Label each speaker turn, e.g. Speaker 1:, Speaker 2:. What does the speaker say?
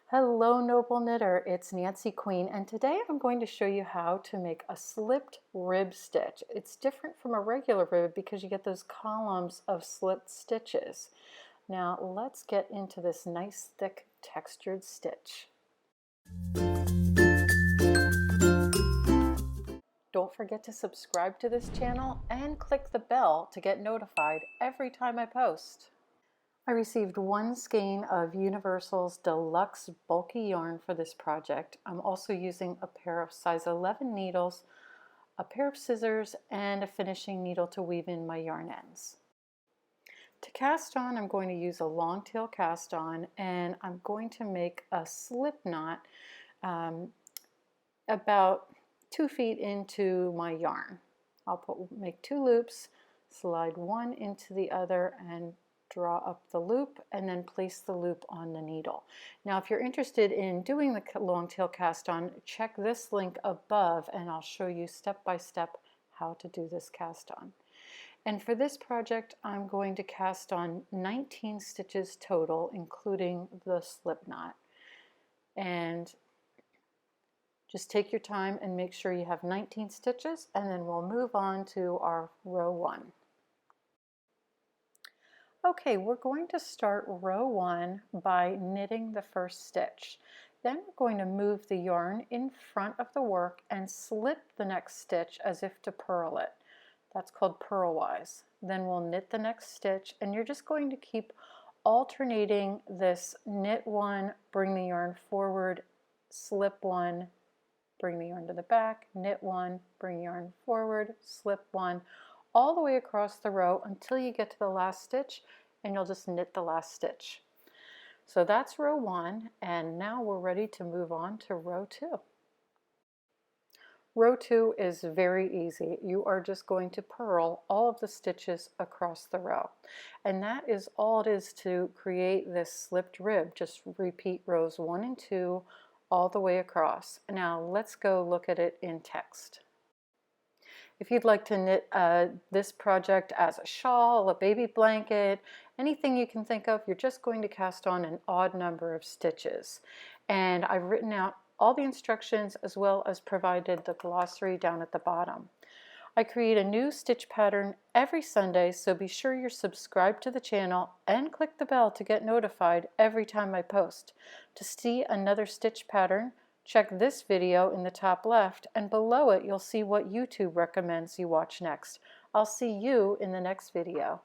Speaker 1: Hello Noble Knitter, it's Nancy Queen, and today I'm going to show you how to make a slipped rib stitch. It's different from a regular rib because you get those columns of slipped stitches. Now let's get into this nice thick textured stitch. Don't forget to subscribe to this channel and click the bell to get notified every time I post. I received one skein of Universal's Deluxe Bulky Yarn for this project. I'm also using a pair of size 11 needles, a pair of scissors, and a finishing needle to weave in my yarn ends. To cast on, I'm going to use a long tail cast on, and I'm going to make a slip knot about 2 feet into my yarn. I'll make 2 loops, slide one into the other, and draw up the loop, and then place the loop on the needle. Now if you're interested in doing the long tail cast on, check this link above and I'll show you step by step how to do this cast on. And for this project I'm going to cast on 19 stitches total, including the slip knot. And just take your time and make sure you have 19 stitches, and then we'll move on to our row 1. Okay, we're going to start row 1 by knitting the first stitch. Then we're going to move the yarn in front of the work and slip the next stitch as if to purl it. That's called purlwise. Then we'll knit the next stitch, and you're just going to keep alternating this knit one, bring the yarn forward, slip one, bring the yarn to the back, knit one, bring yarn forward, slip one, all the way across the row until you get to the last stitch, and you'll just knit the last stitch. So that's row 1, and now we're ready to move on to row 2. Row 2 is very easy. You are just going to purl all of the stitches across the row, and that is all it is to create this slipped rib. Just repeat rows 1 and 2 all the way across. Now let's go look at it in text. If you'd like to knit this project as a shawl, a baby blanket, anything you can think of, you're just going to cast on an odd number of stitches. And I've written out all the instructions as well as provided the glossary down at the bottom. I create a new stitch pattern every Sunday, so be sure you're subscribed to the channel and click the bell to get notified every time I post. To see another stitch pattern, check this video in the top left, and below it you'll see what YouTube recommends you watch next. I'll see you in the next video.